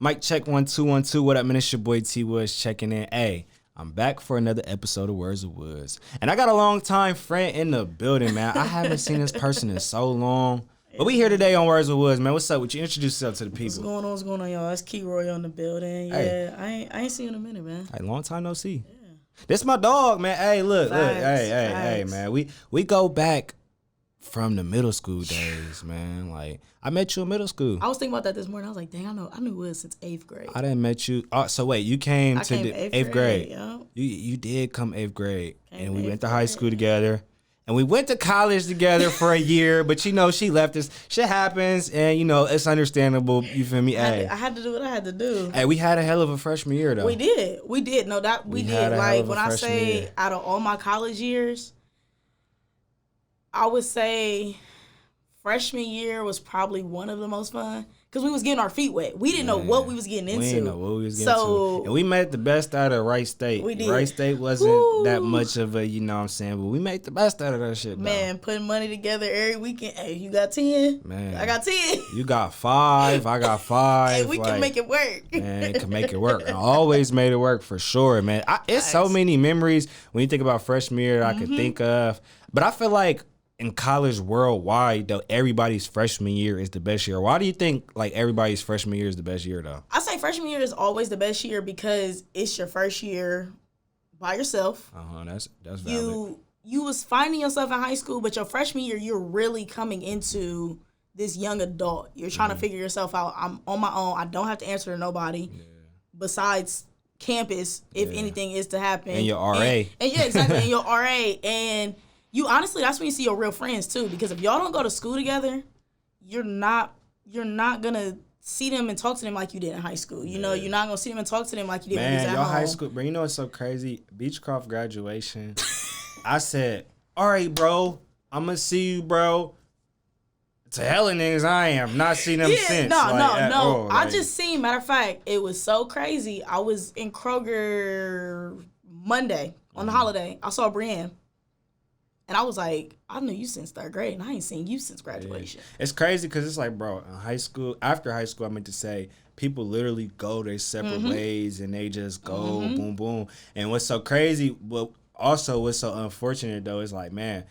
Mic check 1 2 1 2. What up, man? It's your boy T Woods checking in. Hey, I'm back for another episode of Words of Woods, and I got a long time friend in the building, man. I haven't seen this person in so long, but we here today on Words of Woods, man. What's up? Would you introduce yourself to the people? What's going on, y'all? It's Keyroy on the building. Yeah, hey. I ain't seen you in a minute, man. Hey, long time no see. Yeah. This my dog, man. Hey, look, hey, man. We go back from the middle school days, man. Like, I met you in middle school. I was thinking about that this morning. I was like, dang, I knew Wiz since 8th grade. I didn't met you. Oh, so wait, you came to the 8th grade. Yeah. You did come 8th grade, and we went to high school together, and we went to college together for a year. But you know, she left us. Shit happens, and you know it's understandable. You feel me? I had to do what I had to do. Hey, we had a hell of a freshman year, though. We did. No, that we did. Like when I say out of all my college years, I would say freshman year was probably one of the most fun because we was getting our feet wet. We didn't know what we was getting into. We didn't know what we was getting into. And we made the best out of Wright State. We did. Wright State wasn't that much of a, you know what I'm saying, but we made the best out of that shit, though. Man, putting money together every weekend. Hey, you got 10? Man. I got 10. You got 5. I got 5. Hey, we can make it work. Man, can make it work. I always made it work for sure, man. It's so many memories when you think about freshman year I could think of. But I feel like in college worldwide, though, everybody's freshman year is the best year. Why do you think like everybody's freshman year is the best year, though? I say freshman year is always the best year because it's your first year by yourself. That's valid. You was finding yourself in high school, but your freshman year, you're really coming into this young adult. You're trying to figure yourself out. I'm on my own. I don't have to answer to nobody besides campus if anything is to happen. And your RA. And yeah, exactly. And your RA. And you honestly, that's when you see your real friends too. Because if y'all don't go to school together, you're not gonna see them and talk to them like you did in high school. You know, you're not gonna see them and talk to them like you did when you was at home. High school, bro. You know what's so crazy? Beechcroft graduation. I said, "All right, bro, I'm gonna see you, bro." To hell of niggas, I am not seeing them since. No. I just seen. Matter of fact, it was so crazy. I was in Kroger Monday on the holiday. I saw Brienne. And I was like, I knew you since 3rd grade, and I ain't seen you since graduation. Yeah. It's crazy because it's like, bro, in high school, after high school, I meant to say, people literally go their separate ways, and they just go boom, boom. And what's so crazy, what's so unfortunate, though, is like, man,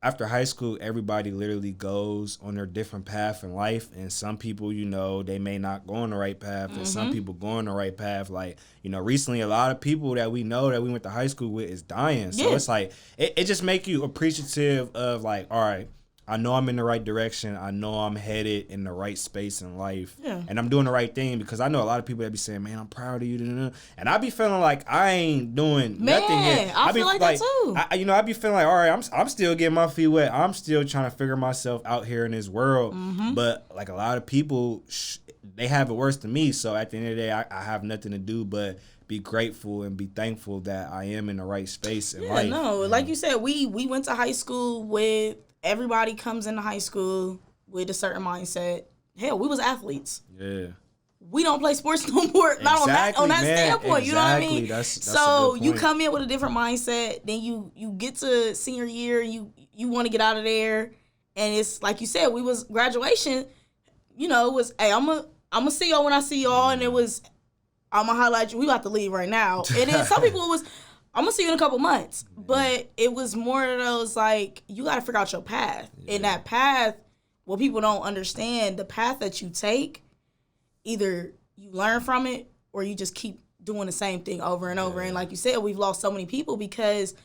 after high school, everybody literally goes on their different path in life. And some people, you know, they may not go on the right path. And some people go on the right path. Like, you know, recently a lot of people that we know that we went to high school with is dying. So it's like, it just make you appreciative of like, all right, I know I'm in the right direction. I know I'm headed in the right space in life. Yeah. And I'm doing the right thing because I know a lot of people that be saying, man, I'm proud of you. And I be feeling like I ain't doing nothing yet. I feel like that too. I be feeling like, all right, I'm still getting my feet wet. I'm still trying to figure myself out here in this world. But like a lot of people, they have it worse than me. So at the end of the day, I have nothing to do but be grateful and be thankful that I am in the right space in life. Like you said, we went to high school with, everybody comes into high school with a certain mindset. Hell, we was athletes. Yeah. We don't play sports no more. Not on that standpoint. You know what I mean? That's so you come in with a different mindset. Then you get to senior year. You want to get out of there, and it's like you said. We was graduation. You know, it was hey, I'm gonna see y'all when I see y'all, and it was I'm gonna highlight you. We about to leave right now. And then some people it was, I'm gonna see you in a couple months. But it was more of those like, you gotta figure out your path. Yeah. And that path, what people don't understand, the path that you take, either you learn from it or you just keep doing the same thing over and over. And like you said, we've lost so many people because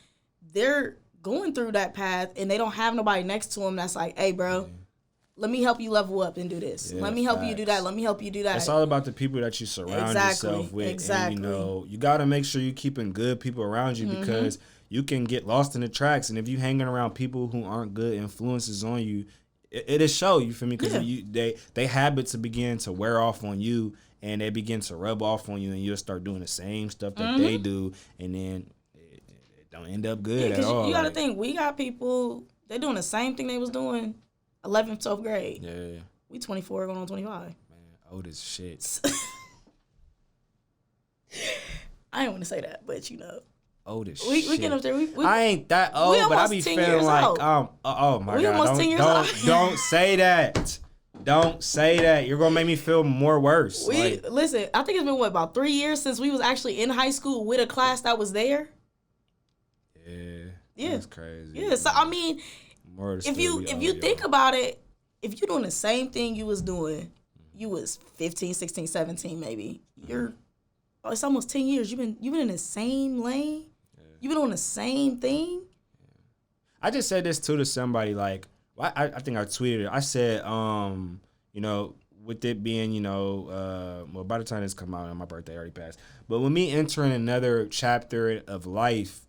they're going through that path and they don't have nobody next to them that's like, hey, bro, let me help you level up and do this. Let me help you do that. Let me help you do that. It's all about the people that you surround yourself with. Exactly. And, you know, you got to make sure you're keeping good people around you because you can get lost in the tracks. And if you're hanging around people who aren't good influences on you, it'll show, you feel me? Because they habits begin to wear off on you and they begin to rub off on you and you'll start doing the same stuff that they do. And then it don't end up good at all. You got to think, we got people, they doing the same thing they was doing 11th, 12th grade. Yeah. We 24 going on 25. Man, old as shit. I didn't want to say that, but you know. Old as shit. We get up there. I ain't that old, but I be feeling like, oh my God. We almost 10 years old. Don't say that. Don't say that. You're gonna make me feel more worse. Listen, I think it's been about 3 years since we was actually in high school with a class that was there. Yeah. That's crazy. Yeah. So I mean, if you think about it, if you're doing the same thing you was doing, you was 15, 16, 17 maybe. It's almost 10 years. You've been in the same lane. Yeah. You've been on the same thing. Yeah. I just said this too to somebody, like, I think I tweeted it. I said, you know, with it being, you know, well, by the time this come out, my birthday already passed. But with me entering another chapter of life,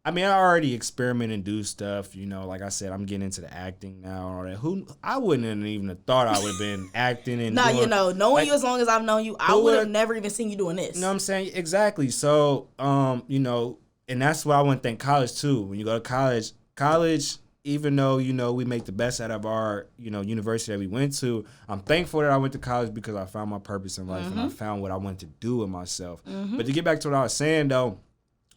I mean, I already experiment and do stuff, you know. Like I said, I'm getting into the acting now and all that. I wouldn't have even thought I would have been acting and doing, you know, knowing you as long as I've known you, I would have never even seen you doing this. You know what I'm saying? Exactly. So, you know, and that's why I want to thank college too. When you go to college, even though, you know, we make the best out of our, you know, university that we went to, I'm thankful that I went to college because I found my purpose in life and I found what I wanted to do with myself. But to get back to what I was saying though,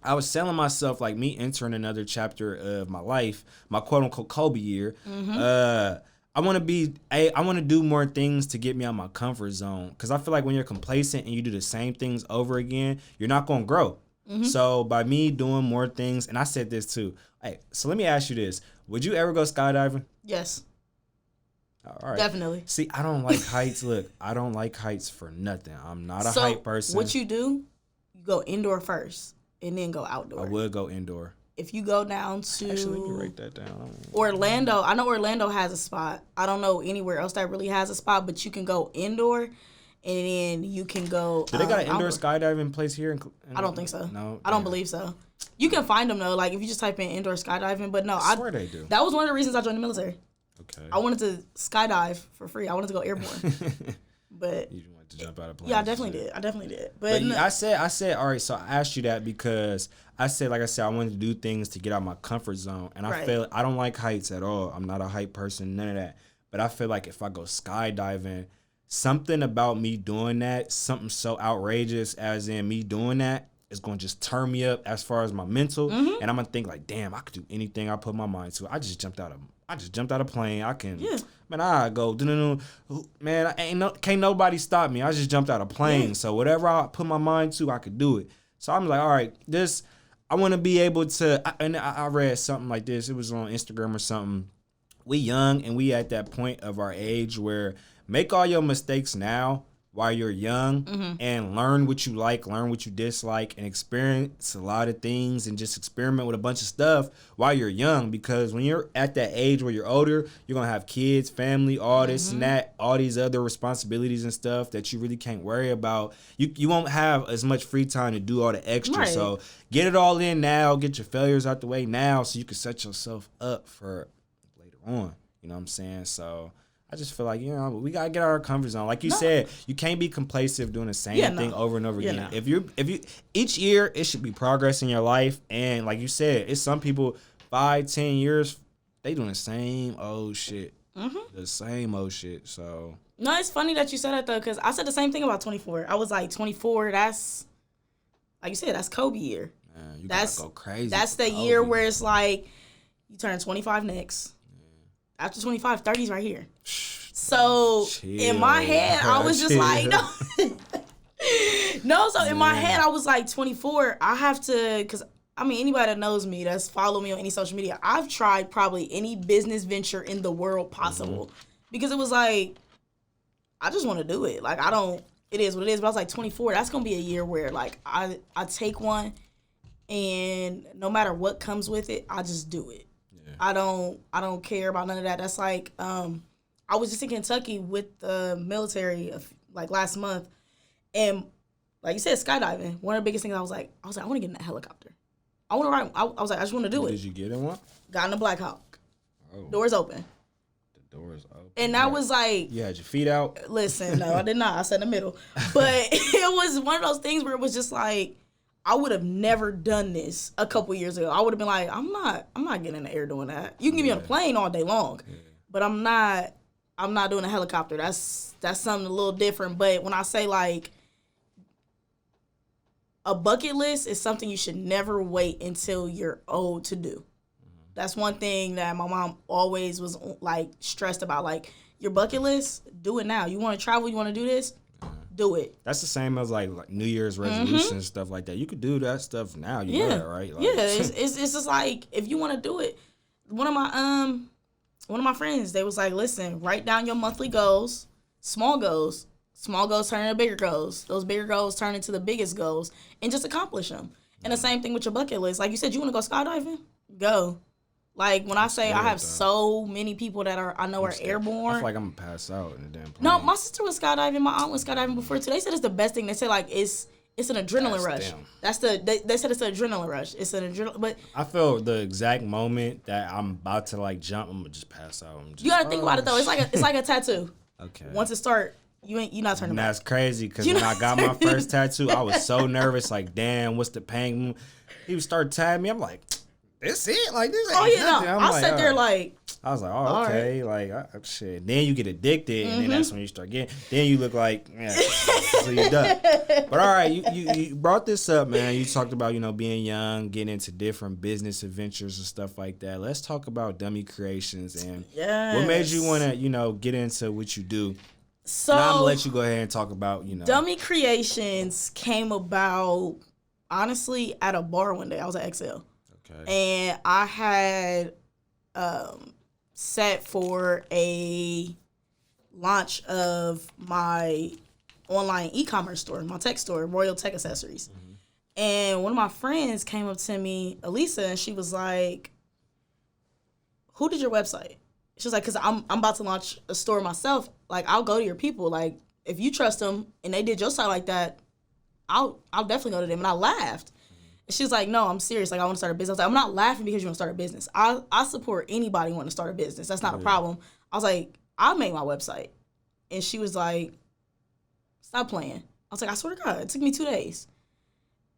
I was telling myself, like, me entering another chapter of my life, my quote-unquote Kobe year, I want to do more things to get me out of my comfort zone. Because I feel like when you're complacent and you do the same things over again, you're not going to grow. So by me doing more things, and I said this too. Hey, so let me ask you this. Would you ever go skydiving? Yes. All right. Definitely. See, I don't like heights. Look, I don't like heights for nothing. I'm not a height person. What you do, you go indoor first. And then go outdoor. I would go indoor. If you go down to... Actually, let me write that down. Orlando. I know Orlando has a spot. I don't know anywhere else that really has a spot, but you can go indoor, and then you can go... Do they got an indoor skydiving place here? I don't think so. No? I don't believe so. You can find them, though, like if you just type in indoor skydiving, but no. I swear they do. That was one of the reasons I joined the military. Okay. I wanted to skydive for free. I wanted to go airborne. But... You wanted to jump out of planes. Yeah, I definitely did. But no. I said, all right, so I asked you that because I said, like I said, I wanted to do things to get out of my comfort zone. And I feel I don't like heights at all. I'm not a height person, none of that. But I feel like if I go skydiving, something about me doing that, something so outrageous as in me doing that, is going to just turn me up as far as my mental. And I'm going to think like, damn, I could do anything I put my mind to. I just jumped out of a plane. I can, man, I go, man, can't nobody stop me. I just jumped out of a plane. So whatever I put my mind to, I could do it. So I'm like, all right, I want to be able to, and I read something like this. It was on Instagram or something. We young and we at that point of our age where make all your mistakes now while you're young and learn what you like, learn what you dislike, and experience a lot of things and just experiment with a bunch of stuff while you're young. Because when you're at that age where you're older, you're going to have kids, family, all this and that, all these other responsibilities and stuff that you really can't worry about. You won't have as much free time to do all the extra. Right. So get it all in now, get your failures out the way now so you can set yourself up for later on. You know what I'm saying? So I just feel like, you know, we gotta get out of our comfort zone. Like you said, you can't be complacent doing the same thing over and over again. No. If you each year it should be progress in your life. And like you said, it's some people 5-10 years they doing the same old shit. The same old shit. So no, it's funny that you said that though, because I said the same thing about 24. I was like 24. That's like you said, that's Kobe year. Man, you gotta go crazy. That's the year where it's like you turn 25 next. After 25, 30's right here. So in my head, I was just like, no. So in my head, I was like 24. I have to, because I mean, anybody that knows me, that's follow me on any social media, I've tried probably any business venture in the world possible because it was like, I just want to do it. Like, it is what it is. But I was like 24. That's going to be a year where like I take one and no matter what comes with it, I just do it. I don't care about none of that. That's like, I was just in Kentucky with the military like last month, and like you said, skydiving. One of the biggest things I was like, I want to get in that helicopter. I want to ride. I was like, I just want to do it. Did you get in one? Got in a Black Hawk. Oh. Doors open. The doors open. And that was like, you had your feet out. Listen, no, I did not. I sat in the middle, but it was one of those things where it was just like, I would have never done this a couple years ago. I would have been like, I'm not getting in the air doing that. You can get me on a plane all day long, but I'm not doing a helicopter. That's something a little different. But when I say like a bucket list is something you should never wait until you're old to do. That's one thing that my mom always was like stressed about. Like, your bucket list, do it now. You want to travel, you want to do this, do it. That's the same as like New Year's resolutions, stuff like that. You could do that stuff now. You know that, right? Like, it's just like, if you want to do it. One of my friends, they was like, listen, write down your monthly goals, small goals. Small goals turn into bigger goals. Those bigger goals turn into the biggest goals, and just accomplish them. And the same thing with your bucket list. Like you said, you want to go skydiving? Go. Like, when I say I have so many people that I know are airborne. I feel like I'm going to pass out in the damn plane. No, my sister was skydiving. My aunt was skydiving before, too. They said it's the best thing. They said, like, it's an adrenaline rush. They said it's an adrenaline rush. It's an adrenaline, but I feel the exact moment that I'm about to, like, jump, I'm going to just pass out. You got to think about it, though. It's like a tattoo. Okay. Once it start, you're not turning back. That's crazy, because when I got my first tattoo, I was so nervous. Like, damn, what's the pain? He would start tagging me. I'm like, this it? Like, this ain't nothing. No. I sat there like... I was like, oh, okay. Right. Like, shit. Then you get addicted, and then that's when you start getting... Then you look like, so you're done. But, all right, you brought this up, man. You talked about, being young, getting into different business adventures and stuff like that. Let's talk about Dummy Creationz and what made you want to, get into what you do. So now I'm going to let you go ahead and talk about, Dummy Creationz came about, honestly, at a bar one day. I was at XL. Okay. And I had set for a launch of my online e-commerce store, my tech store, Royal Tech Accessories. Mm-hmm. And one of my friends came up to me, Elisa, and she was like, who did your website? She was like, because I'm about to launch a store myself. Like, I'll go to your people. Like, if you trust them and they did your site like that, I'll definitely go to them. And I laughed. And she was like, no, I'm serious. Like, I want to start a business. I was like, I'm not laughing because you want to start a business. I support anybody wanting to start a business. That's not a problem. I was like, I'll make my website. And she was like, stop playing. I was like, I swear to God, it took me 2 days.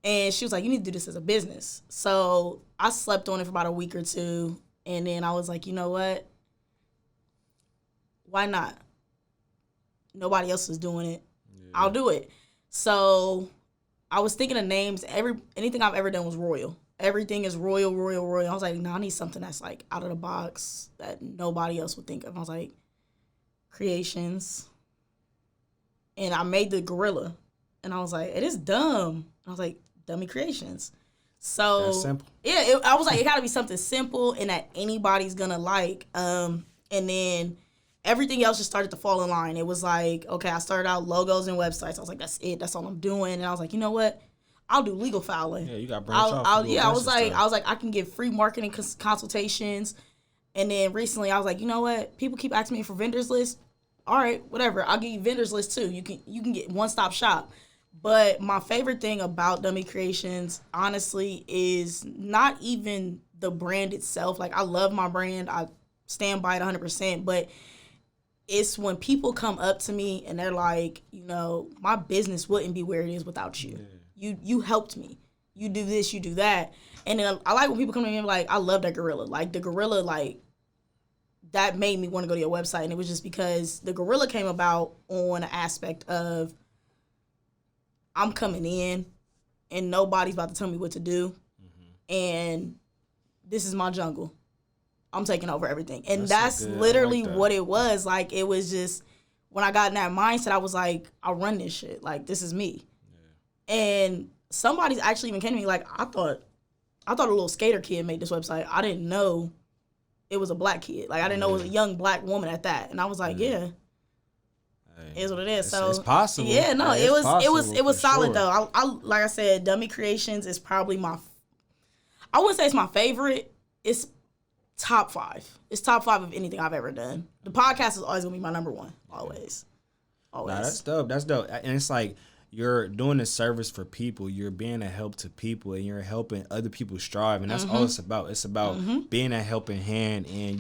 And she was like, you need to do this as a business. So I slept on it for about a week or two. And then I was like, you know what? Why not? Nobody else is doing it. Yeah. I'll do it. So I was thinking of names. Anything I've ever done was Royal. Everything is Royal. I was like, no, I need something that's like out of the box that nobody else would think of. I was like, Creationz. And I made the gorilla. And I was like, it is dumb. I was like, Dummy Creationz. So that's simple. Yeah, I was like, it got to be something simple and that anybody's gonna like. And then everything else just started to fall in line. It was like, okay, I started out logos and websites. I was like, that's it. That's all I'm doing. And I was like, you know what? I'll do legal filing. Yeah, you got branch off. I was like, I can give free marketing consultations. And then recently, I was like, you know what? People keep asking me for vendors list. All right, whatever. I'll give you vendors list too. You can get one-stop shop. But my favorite thing about Dummy Creationz, honestly, is not even the brand itself. Like, I love my brand. I stand by it 100%. But it's when people come up to me and they're like, my business wouldn't be where it is without you. Yeah. You helped me. You do this, you do that. And then I like when people come to me and be like, I love that gorilla. Like, the gorilla, like, that made me want to go to your website. And it was just because the gorilla came about on an aspect of I'm coming in and nobody's about to tell me what to do. Mm-hmm. And this is my jungle. I'm taking over everything. And that's literally what it was. Like, it was just, when I got in that mindset, I was like, I run this shit. Like, this is me. Yeah. And somebody's actually even came to me like, I thought a little skater kid made this website. I didn't know it was a black kid. Like, I didn't know it was a young black woman at that. And I was like, yeah. It is what it is. So it's possible. Yeah, no, it was solid sure. Though. I like I said, Dummy Creationz is probably I wouldn't say it's my favorite. It's top 5. It's top 5 of anything I've ever done. The podcast is always gonna be my number 1. Always. Nah, that's dope. And it's like, you're doing a service for people. You're being a help to people, and you're helping other people strive. And that's all it's about. It's about being a helping hand and,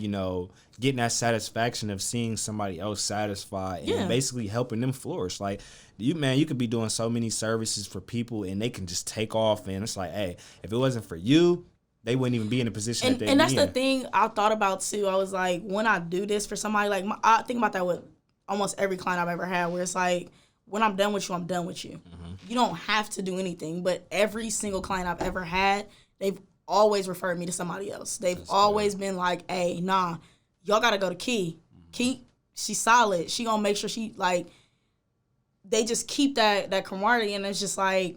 getting that satisfaction of seeing somebody else satisfied and basically helping them flourish. Like, you could be doing so many services for people and they can just take off. And it's like, hey, if it wasn't for you, they wouldn't even be in a position that they're in. And that's the thing I thought about, too. I was like, when I do this for somebody, like, I think about that with almost every client I've ever had, where it's like, when I'm done with you, I'm done with you. Mm-hmm. You don't have to do anything. But every single client I've ever had, they've always referred me to somebody else. They've always been like, hey, nah, y'all got to go to Key. Key, she's solid. She gonna make sure she, like, they just keep that camaraderie, and it's just like,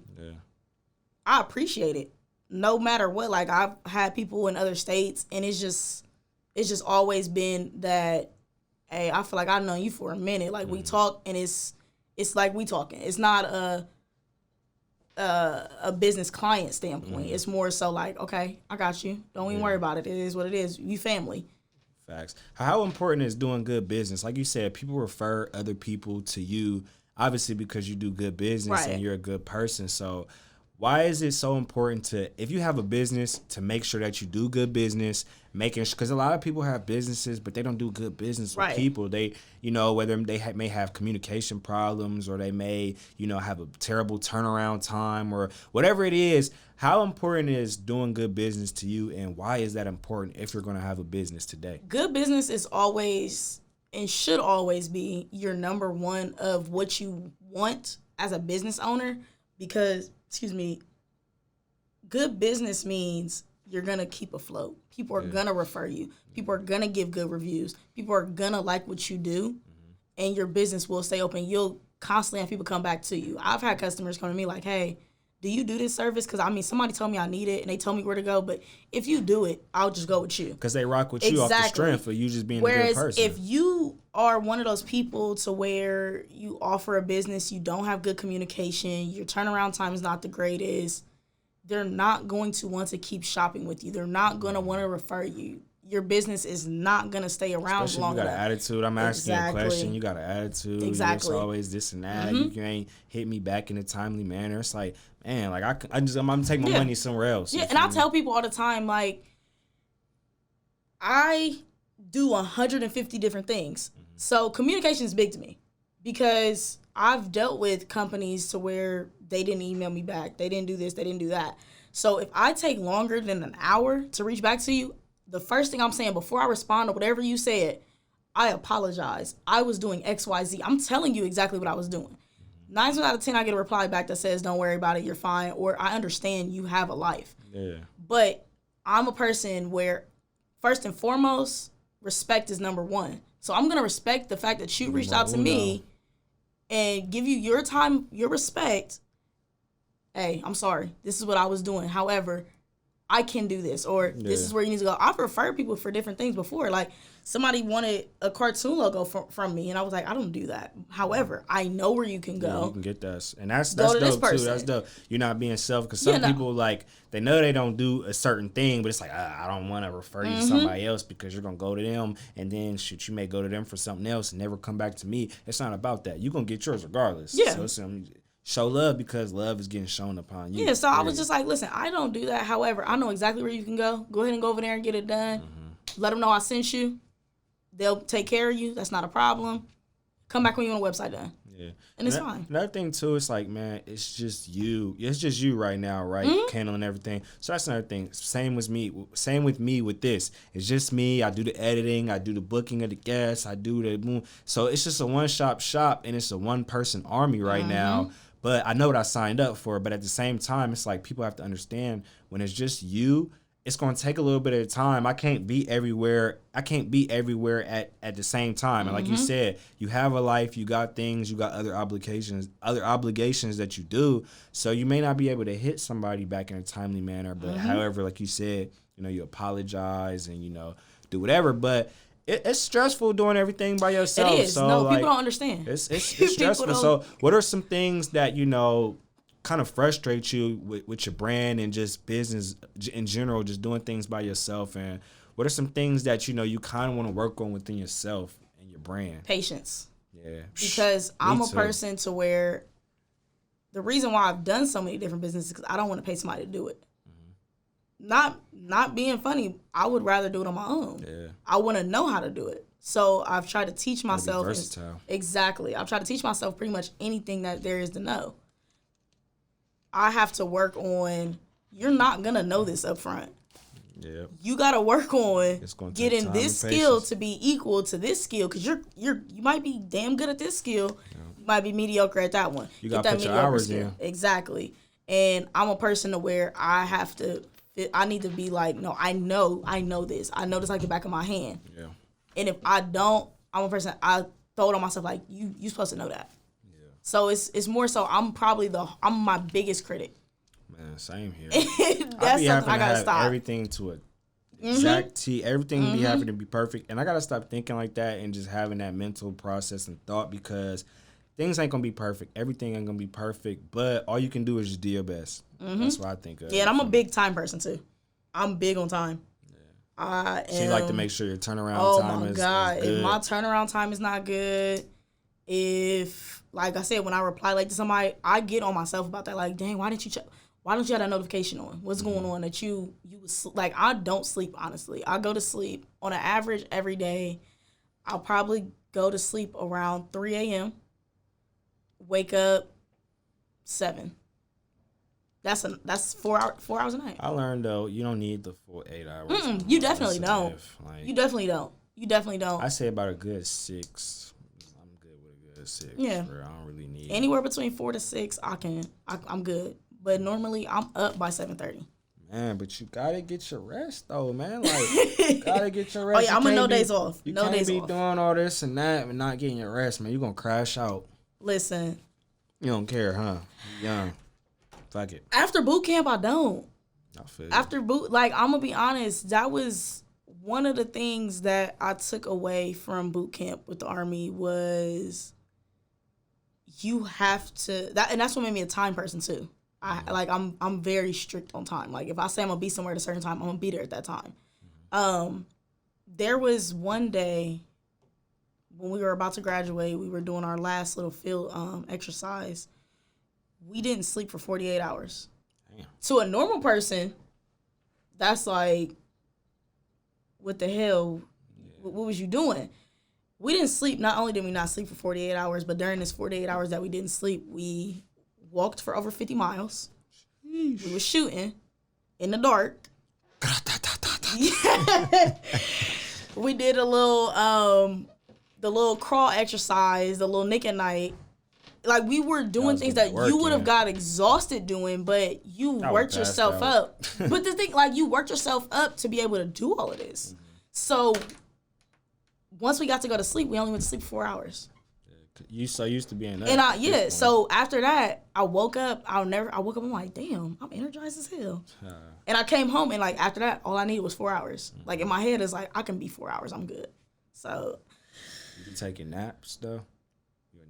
I appreciate it. No matter what, like, I've had people in other states, and it's just always been that, hey, I feel like I've known you for a minute. Like, we talk, and it's like we talking. It's not a business client standpoint. It's more so like, okay, I got you. Don't even worry about it. It is what it is. You family. Facts. How important is doing good business? Like you said, people refer other people to you, obviously because you do good business and you're a good person. So why is it so important to, if you have a business, to make sure that you do good business, because a lot of people have businesses, but they don't do good business with people. They, whether they may have communication problems, or they may, have a terrible turnaround time, or whatever it is. How important is doing good business to you, and why is that important if you're going to have a business today? Good business is always and should always be your number one of what you want as a business owner, because good business means you're going to keep afloat. People are going to refer you. People are going to give good reviews. People are going to like what you do, and your business will stay open. You'll constantly have people come back to you. I've had customers come to me like, hey, do you do this service? Because, somebody told me I need it, and they told me where to go. But if you do it, I'll just go with you. Because they rock with you off the strength of you just being a good person. Whereas if you are one of those people to where you offer a business, you don't have good communication, your turnaround time is not the greatest, they're not going to want to keep shopping with you. They're not going to want to refer you. Your business is not going to stay around Especially long enough. You got an attitude. I'm asking you a question. You got an attitude. It's always this and that. You ain't hit me back in a timely manner. It's like, man, like I'm going to take my money somewhere else. Yeah, and I tell people all the time, like, I do 150 different things. So communication is big to me, because I've dealt with companies to where they didn't email me back. They didn't do this. They didn't do that. So if I take longer than an hour to reach back to you, the first thing I'm saying before I respond to whatever you said, I apologize. I was doing X, Y, Z. I'm telling you exactly what I was doing. 9 times out of 10, I get a reply back that says, don't worry about it, you're fine, or I understand you have a life. Yeah. But I'm a person where, first and foremost, respect is number one. So I'm going to respect the fact that you reached out to me and give you your time, your respect. Hey, I'm sorry. This is what I was doing. However, I can do this, or this is where you need to go. I've referred people for different things before. Like, somebody wanted a cartoon logo from me, and I was like, I don't do that. However, I know where you can go. Yeah, you can get that. And that's dope, too. That's dope. You're not being selfish, because some people, like, they know they don't do a certain thing, but it's like, I don't want to refer you to somebody else, because you're going to go to them, and then, you may go to them for something else and never come back to me. It's not about that. You're going to get yours regardless. Yeah. So show love, because love is getting shown upon you. Yeah, so I was just like, listen, I don't do that. However, I know exactly where you can go. Go ahead and go over there and get it done. Let them know I sent you. They'll take care of you. That's not a problem. Come back when you want a website done. Yeah. And it's fine. Another thing, too, it's like, man, it's just you. It's just you right now, right? Handling everything. So that's another thing. Same with me with this. It's just me. I do the editing. I do the booking of the guests. I do the... So it's just a one-stop shop, and it's a one-person army right now. But I know what I signed up for. But at the same time, it's like, people have to understand, when it's just you, it's going to take a little bit of time. I can't be everywhere. at the same time. And like you said, you have a life, you got things, you got other obligations that you do. So you may not be able to hit somebody back in a timely manner. But however, like you said, you apologize and, do whatever. But it's stressful doing everything by yourself. It is. So, no, people don't understand. It's stressful. So what are some things that, kind of frustrate you with your brand and just business in general, just doing things by yourself? And what are some things that, you kind of want to work on within yourself and your brand? Patience. Yeah. Because I'm a person to where the reason why I've done so many different businesses is because I don't want to pay somebody to do it. Not being funny, I would rather do it on my own. Yeah. I want to know how to do it. So I've tried to teach myself. Versatile. Exactly. I've tried to teach myself pretty much anything that there is to know. I have to work on, you're not going to know this up front. Yeah. You got to work on getting this skill to be equal to this skill, because you might be damn good at this skill. Yeah. You might be mediocre at that one. You got to put your hours in. Exactly. And I'm a person to where I need to be like, no, I know this. I know this like the back of my hand. Yeah. And if I don't, I'm a person, throw it on myself like you supposed to know that. Yeah. So it's more so I'm my biggest critic. Man, same here. That's something I gotta stop. Everything to it. Exact T, everything be having to be perfect, and I gotta stop thinking like that and just having that mental process and thought, because things ain't gonna be perfect. Everything ain't gonna be perfect, but all you can do is just do your best. That's what I think of. Yeah, and I'm a big time person too. I'm big on time. Yeah. So you like to make sure your turnaround time is good. If my turnaround time is not good, if, like I said, when I reply like to somebody, I get on myself about that. Like, dang, why don't you have that notification on? What's going on that you like? I don't sleep, honestly. I go to sleep on an average every day. I'll probably go to sleep around 3 a.m. Wake up 7. That's 4 hours a night. I learned though, you don't need the full 8 hours. You definitely don't. You definitely don't. I say about a good 6. I'm good with a good 6. Yeah. I don't really need anywhere between 4 to 6. I'm good. But normally I'm up by 7:30. Man, but you gotta get your rest though, man. Like, you gotta get your rest. Oh yeah, I'm no days off. You can't be doing all this and that and not getting your rest, man. You gonna crash out. Listen. You don't care, huh? You young. Fuck it. After boot camp, I don't. I feel you. After boot, like, I'm gonna be honest, that was one of the things that I took away from boot camp with the Army was you have to and that's what made me a time person too. I'm very strict on time. Like, if I say I'm gonna be somewhere at a certain time, I'm gonna be there at that time. There was one day when we were about to graduate, we were doing our last little field exercise. We didn't sleep for 48 hours. Damn. To a normal person, that's like, what the hell? Yeah. What was you doing? We didn't sleep. Not only did we not sleep for 48 hours, but during this 48 hours that we didn't sleep, we walked for over 50 miles. Sheesh. We were shooting in the dark. We did a little, the little crawl exercise, the little naked night. Like, we were doing things that you would have got exhausted doing, but you worked yourself up. But the thing, like, you worked yourself up to be able to do all of this. So once we got to go to sleep, we only went to sleep for 4 hours. You so used to being up. And so after that, I woke up, I'm like, damn, I'm energized as hell. And I came home, and like after that, all I needed was 4 hours. Like, in my head, it's like, I can be 4 hours, I'm good. So you taking naps though?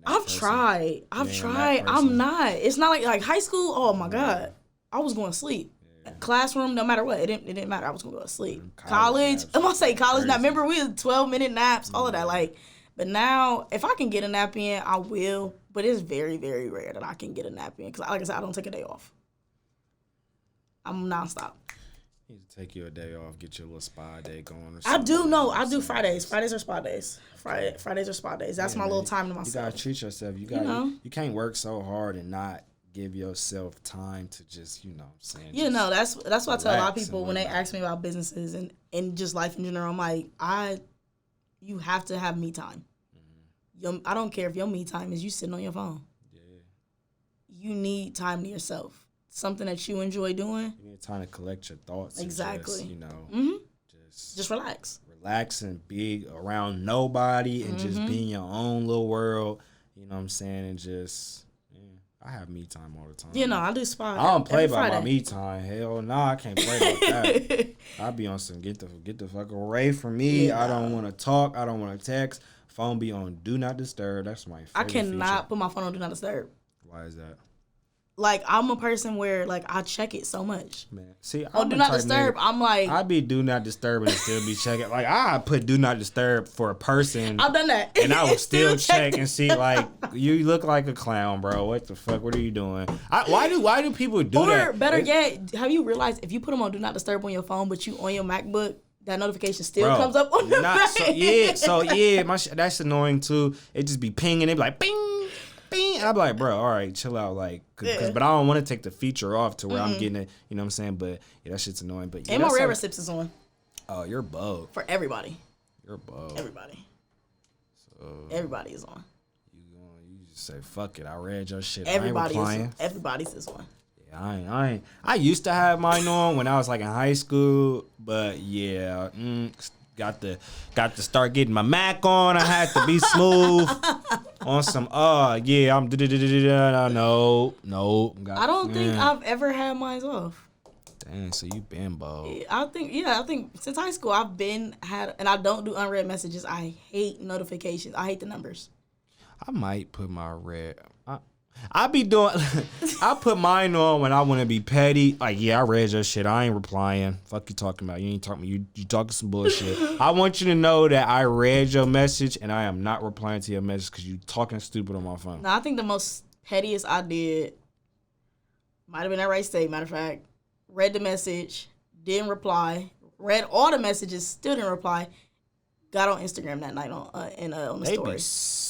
I've tried. I'm not. It's not like high school. Oh my God, I was going to sleep. Yeah. Classroom, no matter what, it didn't matter. I was going to go to sleep. College, I'm gonna say college. Now, remember we had 12-minute naps, all of that. Like, but now if I can get a nap in, I will. But it's very, very rare that I can get a nap in because, like I said, I don't take a day off. I'm nonstop. You need to take you a day off, get your little spa day going. Or I do know. I do Fridays. Fridays are spa days. Fridays are spa days. That's my little time to myself. You gotta treat yourself. You can't work so hard and not give yourself time to just, you know what I'm saying. That's what I tell a lot of people when they ask me about businesses and just life in general. I'm like, you have to have me time. Mm-hmm. I don't care if your me time is you sitting on your phone. Yeah. You need time to yourself. Something that you enjoy doing. You need time to collect your thoughts. Exactly. And just, just relax. Relax and be around nobody and just be in your own little world. You know what I'm saying? And just, I have me time all the time. I do spa. I don't play by my me time. Hell no, I can't play like that. I be on some get the fuck away from me. Yeah. I don't want to talk. I don't want to text. Phone be on do not disturb. That's my favorite I cannot feature. Put my phone on do not disturb. Why is that? Like, I'm a person where, like, I check it so much. Man, see, do not disturb. I'm like, I be do not disturb and still be checking. Like, I put do not disturb for a person. I've done that, and I will still check and see. Like, you look like a clown, bro. What the fuck? What are you doing? Why do people do that? Or better yet, have you realized if you put them on do not disturb on your phone, but you on your MacBook, that notification still comes up on the back? That's annoying too. It just be pinging. It be like ping. And I'm like, bro, all right, chill out, like, but I don't want to take the feature off to where I'm getting it, you know what I'm saying? But yeah, that shit's annoying. But yeah, and my rare receipts is on. Oh, you're bold. For everybody. You're bold. Everybody. So everybody is on. You just say fuck it. I read your shit. Everybody's is on. Yeah, I used to have mine on when I was like in high school, but yeah, got to start getting my Mac on. I had to be smooth on some. Yeah, I'm. No. I don't think I've ever had mine off. Dang, so you been bold. I think since high school I've been and I don't do unread messages. I hate notifications. I hate the numbers. I might put my red. I be doing. I put mine on when I want to be petty. Like, yeah, I read your shit. I ain't replying. Fuck you talking about. You ain't talking. You talking some bullshit. I want you to know that I read your message and I am not replying to your message because you talking stupid on my phone. No, I think the most pettiest I did might have been at Wright State. Matter of fact, read the message, didn't reply. Read all the messages, still didn't reply. Got on Instagram that night on the story.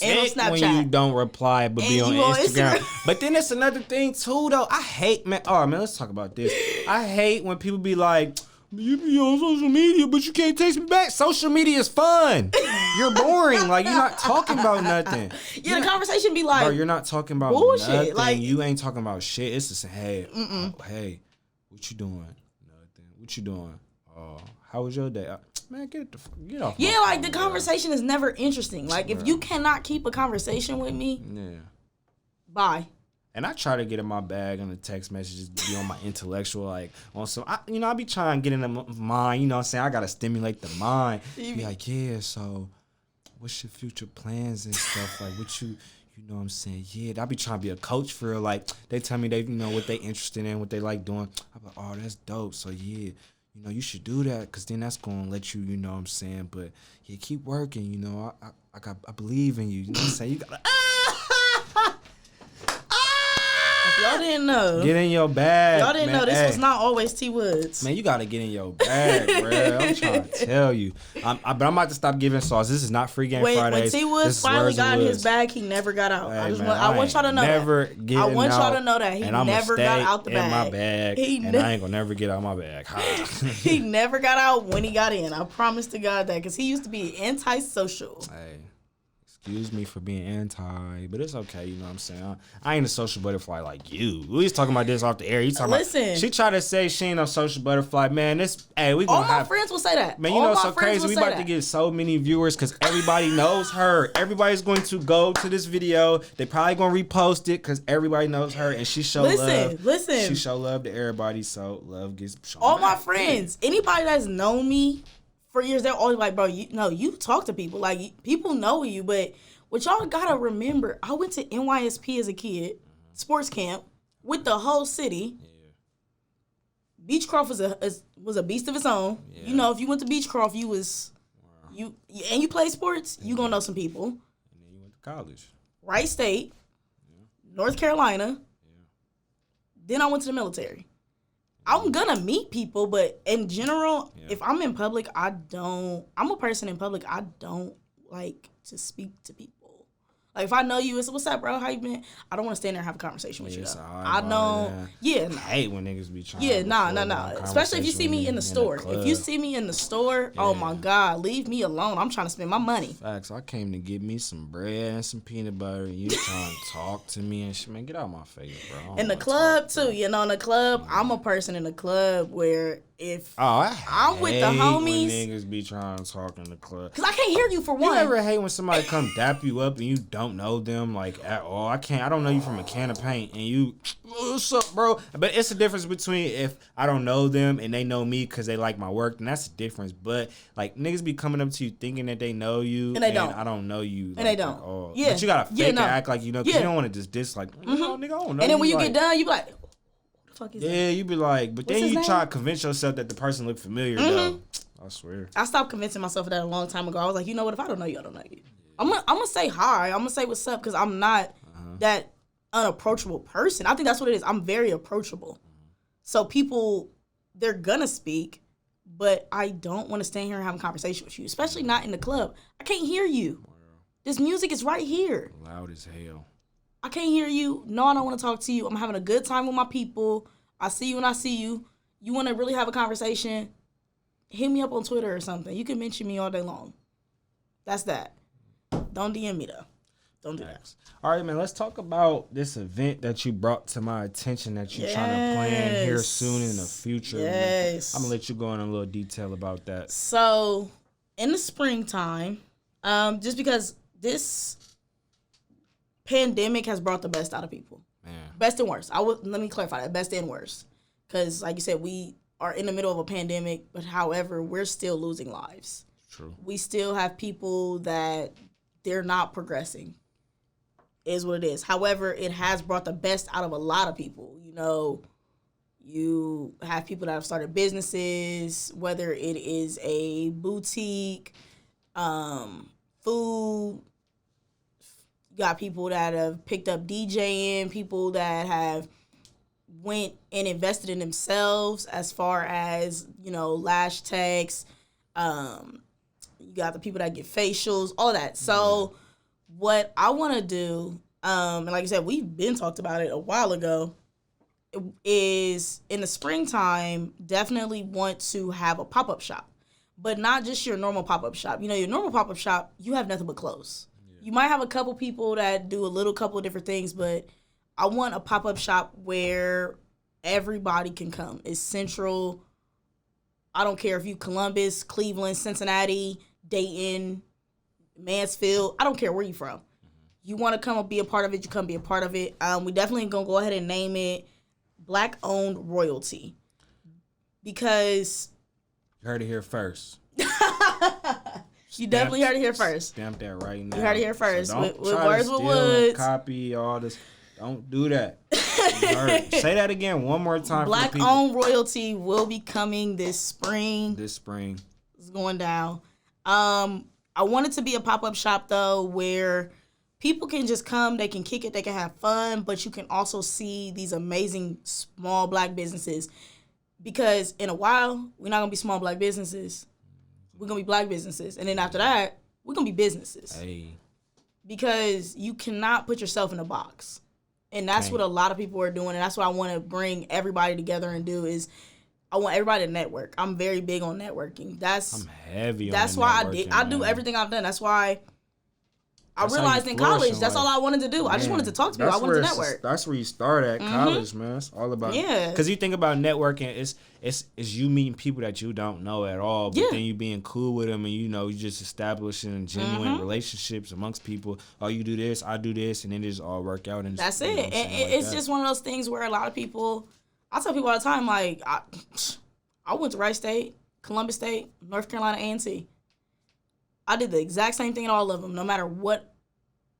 And on Snapchat. When you don't reply but be on Instagram. But then it's another thing too though. I hate let's talk about this. I hate when people be like, you be on social media but you can't text me back. Social media is fun. You're boring. Like you're not talking about nothing. Yeah, the conversation be like, bro, you're not talking about bullshit. Nothing. Like you ain't talking about shit. It's just hey, hey, what you doing? Nothing. What you doing? How was your day? Man, get off. Yeah, like the conversation is never interesting. Like if you cannot keep a conversation with me, bye. And I try to get in my bag on the text messages, be on my intellectual, like on some. I be trying to get in the mind. You know what I'm saying? I gotta stimulate the mind. Be like, yeah. So, what's your future plans and stuff? Like, what you know what I'm saying? Yeah, I be trying to be a coach for real. Like they tell me they what they interested in, what they like doing. I'm like, oh, that's dope. So yeah. You know, you should do that because then that's going to let you, you know what I'm saying? But, yeah, keep working, you know. I believe in you. You know what I'm saying? You got to... If y'all didn't know. Get in your bag, y'all didn't know this was not always T Woods. Man, you got to get in your bag, bro. I'm trying to tell you. But I'm about to stop giving sauce. This is not Free Game Fridays. When T Woods finally got in his bag, he never got out. Hey, I want y'all to know that. I want y'all to know that. He never got out the bag. In my bag, and I ain't going to never get out my bag. He never got out when he got in. I promise to God that because he used to be antisocial. Hey. Excuse me for being anti, but it's okay. You know what I'm saying? I ain't a social butterfly like you. We was talking about this off the air. You talking about? She tried to say she ain't no social butterfly. Man, we gonna all my friends will say that. Man, you know so crazy. We about to get so many viewers because everybody knows her. Everybody's going to go to this video. They probably gonna repost it because everybody knows her and she show love. Listen. She show love to everybody, so love gets shown. All my friends, anybody that's known me for years, they're always like, bro, you talk to people. Like, people know you, but what y'all gotta remember, I went to NYSP as a kid, sports camp, with the whole city. Yeah. Beechcroft was a beast of its own. Yeah. You know, if you went to Beechcroft, you play sports, you gonna know some people. And then you went to college. Wright State, North Carolina. Yeah. Then I went to the military. I'm gonna meet people, but in general, if I'm in public, I'm a person in public, I don't like to speak to people. Like, if I know you, it's, what's up, bro? How you been? I don't want to stand there and have a conversation with you. I don't. Yeah. I hate when niggas be trying. Yeah, nah. Especially if you see me in the store. If you see me in the store, oh my God, leave me alone. I'm trying to spend my money. Facts. I came to get me some bread and some peanut butter. And you trying to talk to me and shit. Man, get out of my face, bro. In the club, too. You know, in the club, I'm a person in the club where if I'm with the homies, when niggas be trying to talk in the club. Because I can't hear you for one. You ever hate when somebody come dap you up and you don't know them like at all? I don't know you from a can of paint and you, what's up, bro? But it's a difference between if I don't know them and they know me because they like my work, and that's the difference. But like niggas be coming up to you thinking that they know you and they don't. I don't know you. And they don't. Like, oh. Yeah. But you gotta fake act like you know because you don't want to just diss like, no, nigga, I don't know. And then when you get done, you be like, you be like, but then you try to convince yourself that the person look familiar though. I swear. I stopped convincing myself of that a long time ago. I was like, you know what? If I don't know you, I don't know you. I'm gonna say hi. I'm gonna say what's up because I'm not that unapproachable person. I think that's what it is. I'm very approachable. So people, they're gonna speak, but I don't want to stand here and have a conversation with you, especially not in the club. I can't hear you. This music is right here. Loud as hell. I can't hear you. No, I don't want to talk to you. I'm having a good time with my people. I see you when I see you. You want to really have a conversation? Hit me up on Twitter or something. You can mention me all day long. That's that. Don't DM me, though. Don't do that. All right, man. Let's talk about this event that you brought to my attention that you're trying to plan here soon in the future. Yes. I'm going to let you go in a little detail about that. So, in the springtime, just because this pandemic has brought the best out of people. Man. Best and worst. Let me clarify that. Best and worst. Because, like you said, we are in the middle of a pandemic, but however, we're still losing lives. True. We still have people that they're not progressing, is what it is. However, it has brought the best out of a lot of people. You know, you have people that have started businesses, whether it is a boutique, food. You got people that have picked up DJing, people that have went and invested in themselves as far as, you know, lash techs. You got the people that get facials, all that. So what I want to do, and like I said, we've been talked about it a while ago, is in the springtime, definitely want to have a pop-up shop. But not just your normal pop-up shop. You know, your normal pop-up shop, you have nothing but clothes. Yeah. You might have a couple people that do a couple of different things, but I want a pop-up shop where everybody can come. It's central. I don't care if you Columbus, Cleveland, Cincinnati, Dayton, Mansfield. I don't care where you're from. You want to come and be a part of it, you come be a part of it. We definitely going to go ahead and name it Black-Owned Royalty. Because... You heard it here first. You definitely heard it here first. Stamp that right now. You heard it here first. So with words with woods. Copy all this. Don't do that. Say that again one more time. Black-Owned Royalty will be coming this spring. It's going down. I want it to be a pop-up shop, though, where people can just come, they can kick it, they can have fun, but you can also see these amazing small Black businesses. Because in a while, we're not going to be small Black businesses. We're going to be Black businesses. And then after that, we're going to be businesses. Hey. Because you cannot put yourself in a box. And that's what a lot of people are doing. And that's what I want to bring everybody together and do is I want everybody to network. I'm very big on networking. I'm heavy on That's why I do everything I've done. That's why I realized in college, that's all I wanted to do. I just wanted to talk to people. I wanted to network. That's where you start at college, man. It's all about because you think about networking, it's you meeting people that you don't know at all, but then you being cool with them, and you know you just establishing genuine relationships amongst people. Oh, you do this, I do this, and then it just all work out. And that's it. And it's just one of those things where a lot of people, I tell people all the time, like I went to Rice State, Columbus State, North Carolina A&T. I did the exact same thing in all of them, no matter what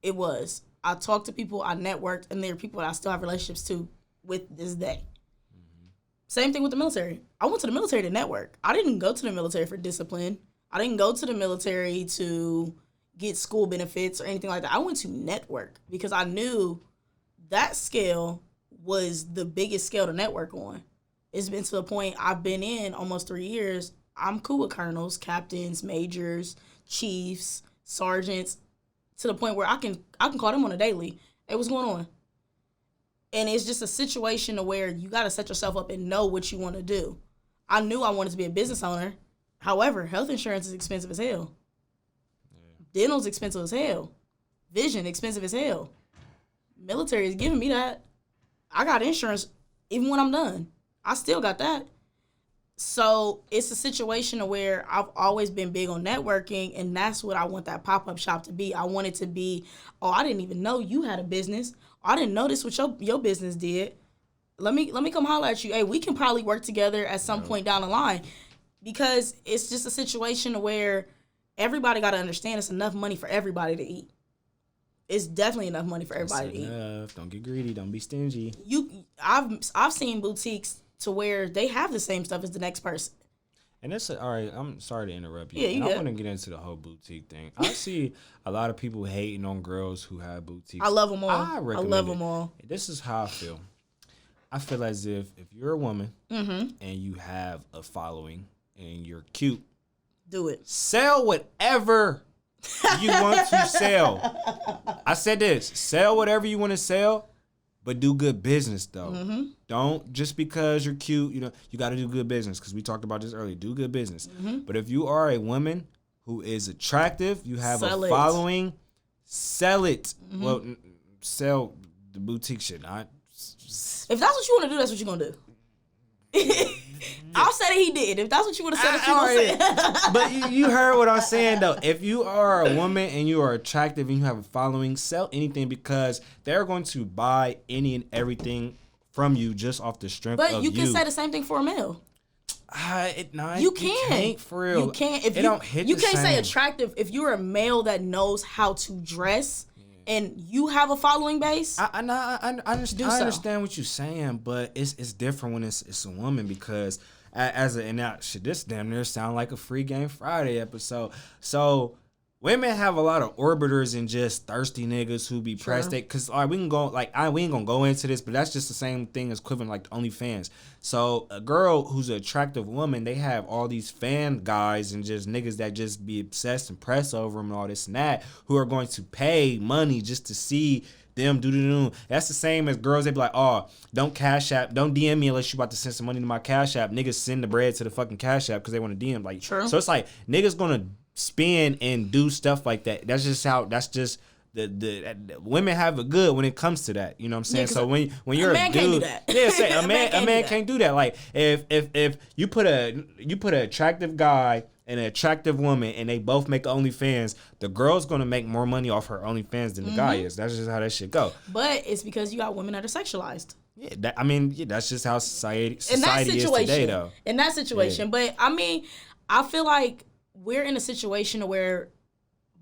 it was. I talked to people, I networked, and there are people that I still have relationships to with this day. Same thing with the military. I went to the military to network. I didn't go to the military for discipline. I didn't go to the military to get school benefits or anything like that. I went to network because I knew that scale was the biggest scale to network on. It's been to the point I've been in almost 3 years. I'm cool with colonels, captains, majors, chiefs, sergeants, to the point where I can call them on a daily. Hey, what's going on? And it's just a situation where you got to set yourself up and know what you want to do. I knew I wanted to be a business owner. However, health insurance is expensive as hell. Dental's expensive as hell. Vision expensive as hell. Military is giving me that. I got insurance even when I'm done. I still got that. So it's a situation where I've always been big on networking, and that's what I want that pop-up shop to be. I want it to be, oh, I didn't even know you had a business. I didn't know this what your business did. Let me come holler at you. Hey, we can probably work together at some point down the line, because it's just a situation where everybody got to understand it's enough money for everybody to eat. It's definitely enough money for everybody to eat. Don't get greedy. Don't be stingy. I've seen boutiques to where they have the same stuff as the next person. And that's all right. I'm sorry to interrupt you. Yeah, I want to get into the whole boutique thing. I see a lot of people hating on girls who have boutiques. I love them all. I love them all. This is how I feel. I feel as if you're a woman and you have a following and you're cute, do it. Sell whatever you want to sell. I said this. Sell whatever you want to sell. But do good business, though. Don't, just because you're cute, you got to do good business, because we talked about this earlier. Do good business. But if you are a woman who is attractive, you have a following, sell it. Well, sell the boutique shit. If that's what you want to do, that's what you're going to do. I'll say that he did. If that's what you would have said, that you would say. But you heard what I'm saying, though. If you are a woman and you are attractive and you have a following, sell anything because they're going to buy any and everything from you just off the strength of you. But you can say the same thing for a male. You can't, for real. You can't. If you can't say attractive if you're a male that knows how to dress and you have a following base. I understand what you're saying, but it's different when it's a woman because this damn near sound like a Free Game Friday episode. So women have a lot of orbiters and just thirsty niggas who be pressed. Because we ain't gonna go into this, but that's just the same thing as equivalent like OnlyFans. So a girl who's an attractive woman, they have all these fan guys and just niggas that just be obsessed and press over them and all this and that, who are going to pay money just to see them do. That's the same as girls. They be like, oh, don't Cash App, don't DM me unless you about to send some money to my Cash App. Niggas send the bread to the fucking Cash App because they want to DM. Like, so it's like niggas gonna spin and do stuff like that. That's just the women have it good when it comes to that. You know what I'm saying? So when you're a man, can't do that. Yeah, a man can't do that. Like if you put an attractive guy and an attractive woman and they both make OnlyFans, the girl's gonna make more money off her OnlyFans than the guy is. That's just how that shit go. But it's because you got women that are sexualized. Yeah, that's just how society is today, though. In that situation, but I feel like we're in a situation where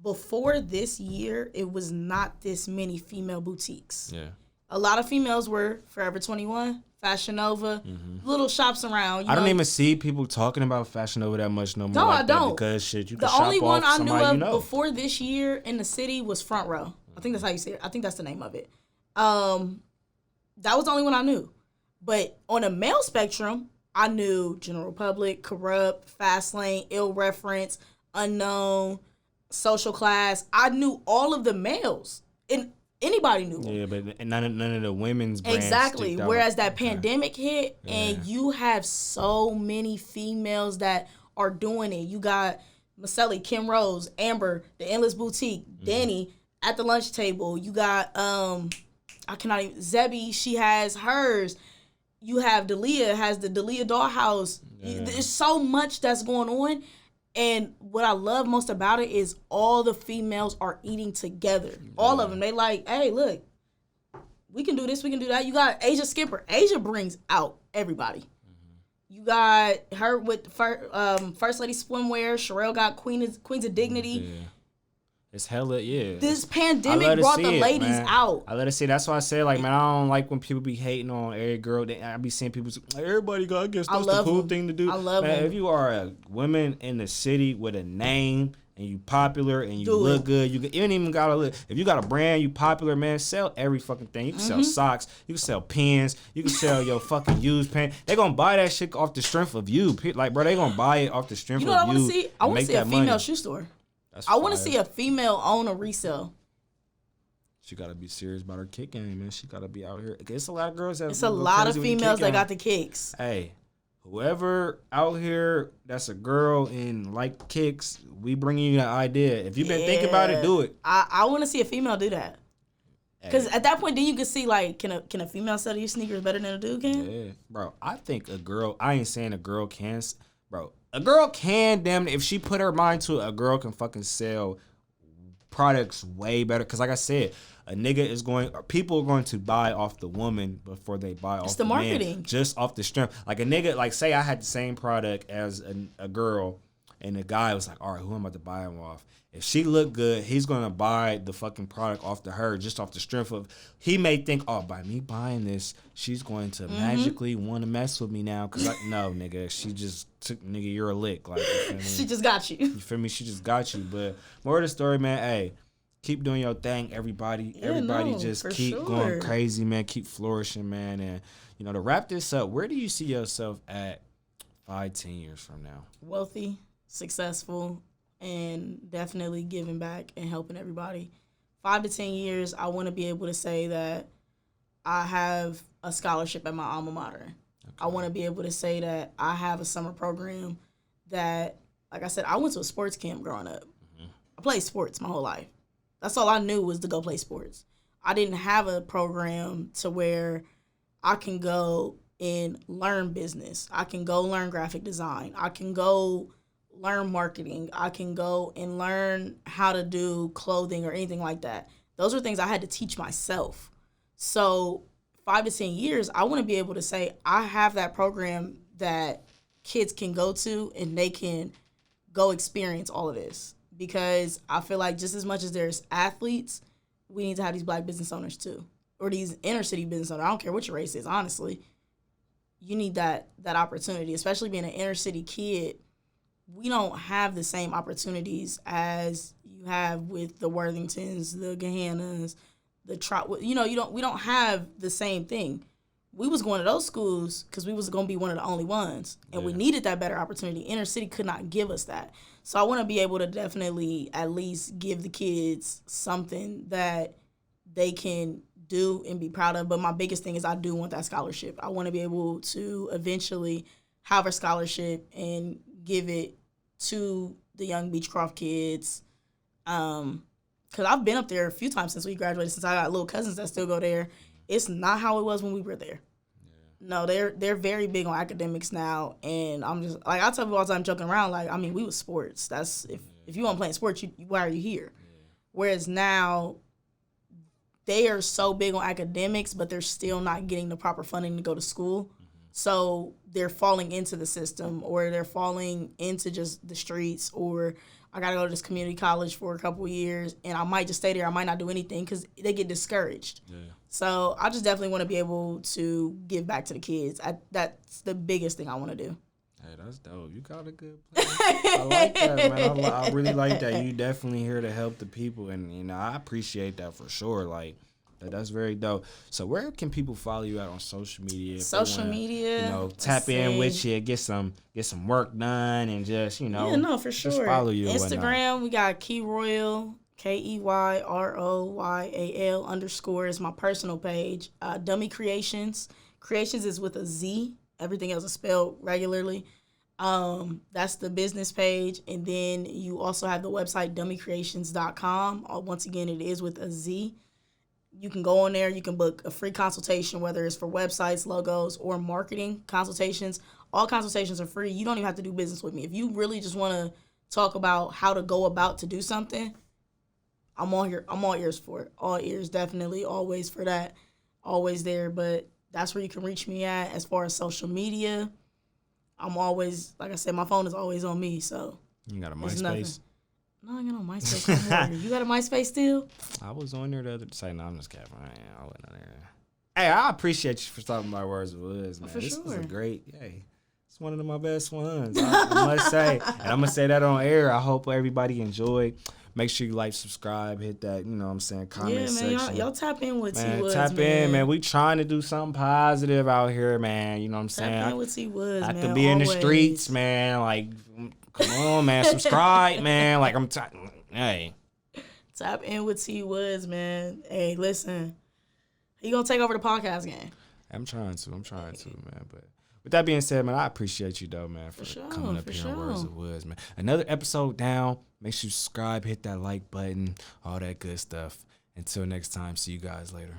before this year, it was not this many female boutiques. Yeah. A lot of females were Forever 21, Fashion Nova, little shops around. I don't even see people talking about Fashion Nova that much no more. No, I don't. Because shit, you can the shop only one off I knew of before this year in the city was Front Row. I think that's how you say it. I think that's the name of it. That was the only one I knew. But on a male spectrum, I knew General Public, Corrupt, Fastlane, Ill Reference, Unknown, Social Class. I knew all of the males, and anybody knew them. Yeah, but none of the women's brands. Exactly. Whereas that pandemic hit, and you have so many females that are doing it. You got Maselli, Kim Rose, Amber, The Endless Boutique, Danny at the lunch table. You got Zebby. She has hers. You have Dalia has the Dalia Dollhouse. Yeah. There's so much that's going on. And what I love most about it is all the females are eating together. Yeah. All of them. They like, hey, look, we can do this, we can do that. You got Asia Skipper. Asia brings out everybody. You got her with First Lady Swimwear. Sherelle got Queens of Dignity. Yeah. It's hella, This pandemic brought the ladies out. I let it see. That's why I say, like, man, I don't like when people be hating on every girl. I be seeing people say, everybody got, I guess that's the cool thing to do. I love man, if you are a woman in the city with a name and you popular and you look good, you ain't even gotta look. If you got a brand, you popular, man, sell every fucking thing. You can sell socks, you can sell pens, you can sell your fucking used pen. They gonna buy that shit off the strength of you. Like, bro, they gonna buy it off the strength of you. You know what I want to see? I want to see a female shoe store. I want to see a female own a resale. She got to be serious about her kick game, man. She got to be out here. It's a lot of girls that. It's a lot of females that got the kicks. Hey, whoever out here that's a girl and like kicks, we bringing you an idea. If you've been thinking about it, do it. I want to see a female do that. Because at that point, then you can see, like, can a female sell your sneakers better than a dude can? Yeah, bro. I think a girl. I ain't saying a girl can, bro. A girl can, damn, if she put her mind to it, a girl can fucking sell products way better. Because like I said, people are going to buy off the woman before they buy off the marketing. Man, just off the strength. Like a nigga, like say I had the same product as a girl and the guy was like, all right, who am I about to buy him off? If she look good, he's going to buy the fucking product off to her just off the strength of, he may think, oh, by me buying this, she's going to magically want to mess with me now. Because, no, nigga, she just took, nigga, you're a lick. Like, you feel me? She just got you. You feel me? She just got you. But more of the story, man, hey, keep doing your thing, everybody. Yeah, everybody just keep going crazy, man. Keep flourishing, man. And, you know, to wrap this up, where do you see yourself at 5-10 years from now? Wealthy, successful, and definitely giving back and helping everybody. 5 to 10 years, I want to be able to say that I have a scholarship at my alma mater. Okay. I want to be able to say that I have a summer program that, like I said, I went to a sports camp growing up. I played sports my whole life. That's all I knew was to go play sports. I didn't have a program to where I can go and learn business. I can go learn graphic design. I can go learn marketing. I can go and learn how to do clothing or anything like that. Those are things I had to teach myself. So 5 to 10 years, I want to be able to say I have that program that kids can go to and they can go experience all of this. Because I feel like just as much as there's athletes, we need to have these Black business owners too. Or these inner city business owners. I don't care what your race is, honestly. You need that opportunity, especially being an inner city kid. We don't have the same opportunities as you have with the Worthingtons, the Gahannas, we don't have the same thing. We was going to those schools because we was going to be one of the only ones, and we needed that better opportunity. Inner city could not give us that. So I want to be able to definitely at least give the kids something that they can do and be proud of. But my biggest thing is I do want that scholarship. I want to be able to eventually have a scholarship and give it to the young Beechcroft kids. Because I've been up there a few times since we graduated, since I got little cousins that still go there. It's not how it was when we were there. No, they're very big on academics now, and I'm just like I tell people all the time, joking around, like, I mean, we was sports. That's if you want to play in sports, why are you here? Whereas now, they are so big on academics, but they're still not getting the proper funding to go to school. So they're falling into the system, or they're falling into just the streets, or I got to go to this community college for a couple of years, and I might just stay there. I might not do anything because they get discouraged. Yeah. So I just definitely want to be able to give back to the kids. That's the biggest thing I want to do. Hey, that's dope. You got a good plan. I like that, man. I really like that. You definitely here to help the people, and I appreciate that for sure. Like, that's very dope. So where can people follow you out on social media? Social media. Tap in with you, get some work done, and just, Yeah, no, for sure. Just follow you. Instagram, we got Keyroyal, KEYROYAL_ is my personal page. Dummy Creationz. Creationz is with a Z. Everything else is spelled regularly. That's the business page. And then you also have the website, dummycreationz.com. Once again, it is with a Z. You can go on there. You can book a free consultation, whether it's for websites, logos, or marketing consultations. All consultations are free. You don't even have to do business with me. If you really just want to talk about how to go about to do something, I'm all here. I'm all ears for it. All ears, definitely, always for that. Always there. But that's where you can reach me at. As far as social media, I'm always, like I said, my phone is always on me. So you got a MySpace? No, I got no MySpace. You got a MySpace still? I was on there the other day. No, I'm just kidding. I wasn't on there. Hey, I appreciate you for stopping by Words of Woods, man. This was a great, it's one of my best ones, I must say. And I'm going to say that on air. I hope everybody enjoyed. Make sure you like, subscribe, hit that, comment section. Y'all tap in with T Woods, Tap in, man. We trying to do something positive out here, man. You know what I'm saying? Tap in with T Woods, man. I could be in the streets, man. Like, come on, man. Subscribe, man. Like, hey. Tap in with T Woods, man. Hey, listen. He gonna take over the podcast game. I'm trying to, man. But with that being said, man, I appreciate you, though, man, for coming up here on Words of Woods, man. Another episode down. Make sure you subscribe, hit that like button, all that good stuff. Until next time, see you guys later.